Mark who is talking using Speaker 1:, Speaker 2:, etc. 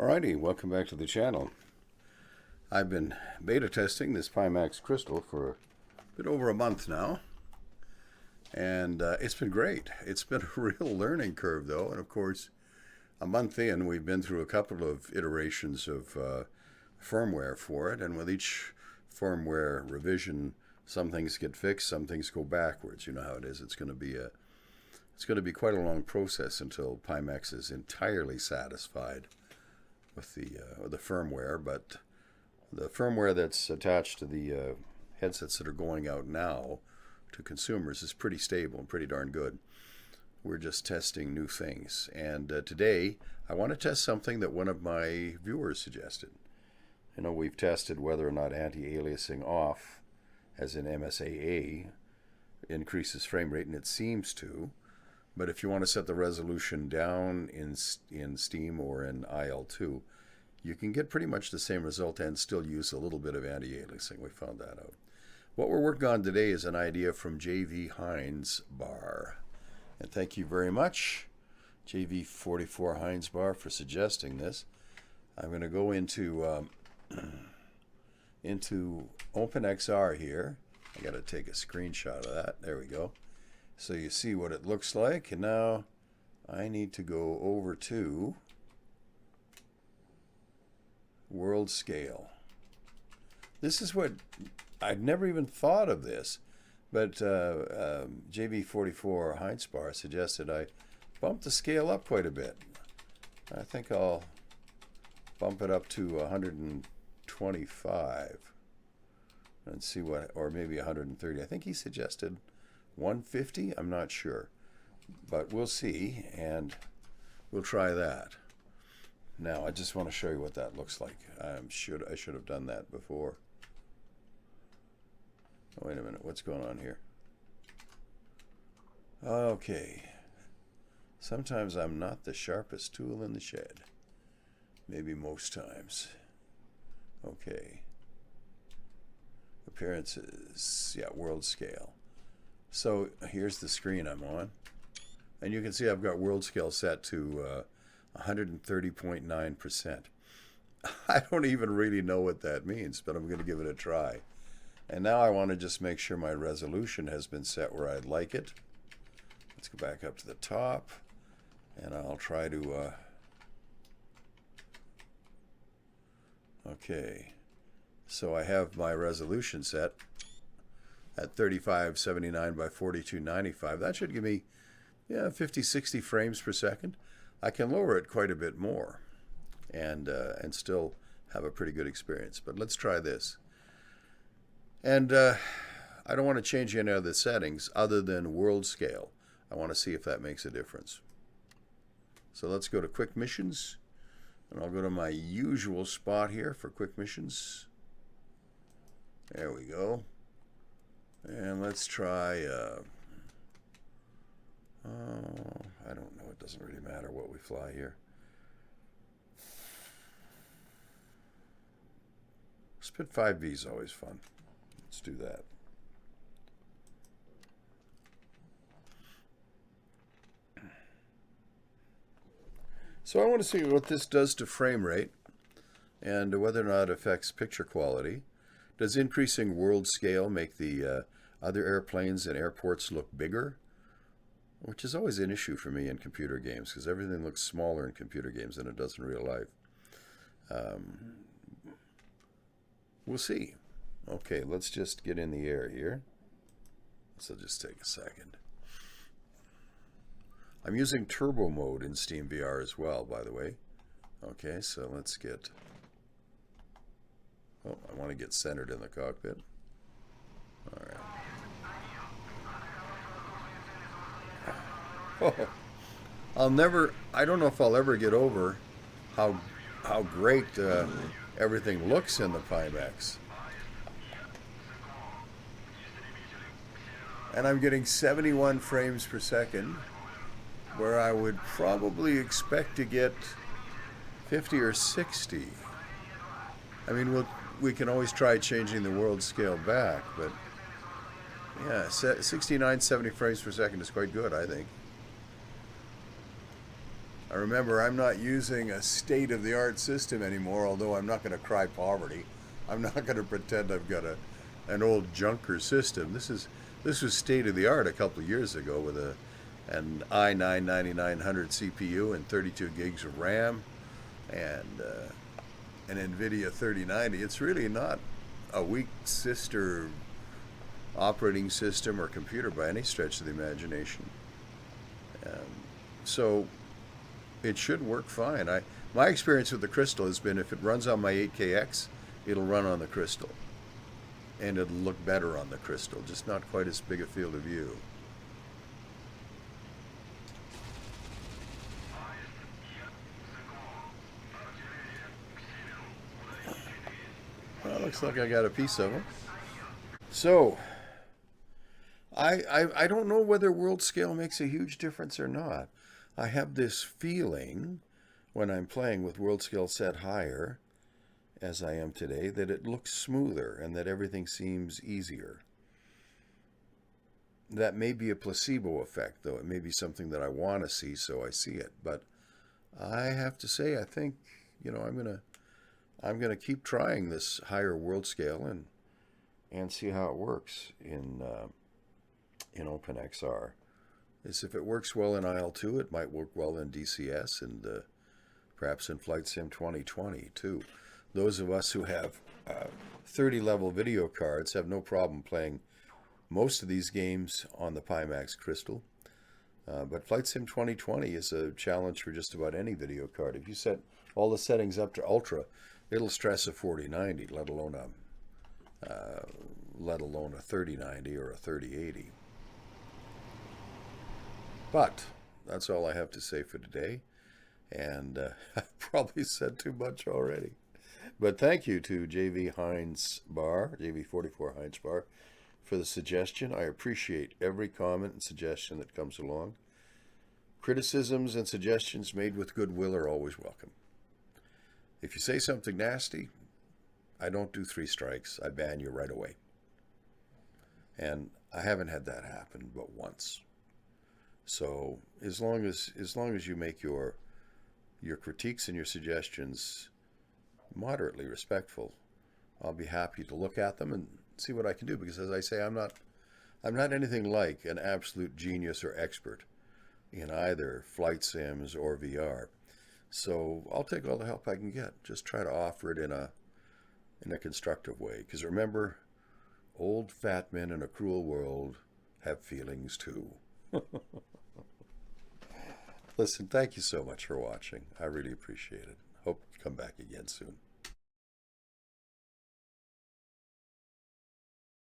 Speaker 1: Alrighty, welcome back to the channel. I've been beta testing this Pimax Crystal for a bit over a month now, and it's been great. It's been a real learning curve though, and of course a month in we've been through a couple of iterations of firmware for it, and with each firmware revision some things get fixed, some things go backwards. You know how it is. It's going to be quite a long process until Pimax is entirely satisfied with the firmware, but the firmware that's attached to the headsets that are going out now to consumers is pretty stable and pretty darn good. We're just testing new things, and today I want to test something that one of my viewers suggested. You know, we've tested whether or not anti-aliasing off, as in MSAA, increases frame rate, and it seems to. But if you want to set the resolution down in Steam or in IL2, you can get pretty much the same result and still use a little bit of anti-aliasing. We found that out. What we're working on today is an idea from JV Heinz Bar. And thank you very much, JV44 Heinz Bar, for suggesting this. I'm going to go into Openxr here. I got to take a screenshot of that. There we go. So you see what it looks like, and now I need to go over to world scale. This is what I'd never even thought of this, but JV44 Heinz Bar suggested I bump the scale up quite a bit. I think I'll bump it up to 125 and see what, or maybe 130. I think he suggested 150. I'm not sure, but we'll see, and we'll try that. Now I just want to show you what that looks like. I should have done that before. Oh, wait a minute, what's going on here? Okay, sometimes I'm not the sharpest tool in the shed. Maybe most times. Okay, appearances, yeah, world scale. So here's the screen I'm on, and you can see I've got world scale set to 130.9%. I don't even really know what that means, but I'm going to give it a try. And now I want to just make sure my resolution has been set where I'd like it. Let's go back up to the top, and I'll try to okay, so I have my resolution set at 3579 by 4295. That should give me 50-60 frames per second. I can lower it quite a bit more and still have a pretty good experience. But let's try this. And I don't want to change any of the settings other than world scale. I want to see if that makes a difference. So let's go to quick missions, and I'll go to my usual spot here for quick missions. There we go. And let's try, I don't know, it doesn't really matter what we fly here. Spit 5B is always fun. Let's do that. So I want to see what this does to frame rate and whether or not it affects picture quality. Does increasing world scale make the other airplanes and airports look bigger? Which is always an issue for me in computer games, because everything looks smaller in computer games than it does in real life. We'll see. Okay, let's just get in the air here. So just take a second. I'm using turbo mode in SteamVR as well, by the way. Okay, so let's get... Oh, I want to get centered in the cockpit. All right. Oh, I don't know if I'll ever get over how great everything looks in the Pimax. And I'm getting 71 frames per second, where I would probably expect to get 50 or 60. I mean, we can always try changing the world scale back, but yeah, 69, 70 frames per second is quite good, I think. I remember I'm not using a state-of-the-art system anymore, although I'm not going to cry poverty. I'm not going to pretend I've got an old junker system. This was state-of-the-art a couple of years ago with an i9 9900 CPU and 32 gigs of RAM and an NVIDIA 3090. It's really not a weak sister operating system or computer by any stretch of the imagination. So it should work fine. My experience with the Crystal has been if it runs on my 8KX, it'll run on the Crystal. And it'll look better on the Crystal, just not quite as big a field of view. Well, looks like I got a piece of them. So, I don't know whether world scale makes a huge difference or not. I have this feeling when I'm playing with world scale set higher, as I am today, that it looks smoother and that everything seems easier. That may be a placebo effect, though. It may be something that I want to see, so I see it. But I have to say, I think, I'm gonna keep trying this higher world scale and see how it works in Openxr. Is if it works well in IL2, it might work well in DCS and perhaps in Flight Sim 2020 too. Those of us who have 30-level video cards have no problem playing most of these games on the Pimax Crystal. But Flight Sim 2020 is a challenge for just about any video card. If you set all the settings up to ultra, it'll stress a 4090, let alone a 3090 or a 3080. But that's all I have to say for today. And I've probably said too much already. But thank you to JV44 Heinz Bar, for the suggestion. I appreciate every comment and suggestion that comes along. Criticisms and suggestions made with goodwill are always welcome. If you say something nasty, I don't do 3 strikes. I ban you right away. And I haven't had that happen but once. So as long as you make your critiques and your suggestions moderately respectful, I'll be happy to look at them and see what I can do. Because as I say, I'm not anything like an absolute genius or expert in either flight sims or VR. So I'll take all the help I can get. Just try to offer it in a constructive way. Because remember, old fat men in a cruel world have feelings too. Listen, thank you so much for watching. I really appreciate it. Hope you come back again soon.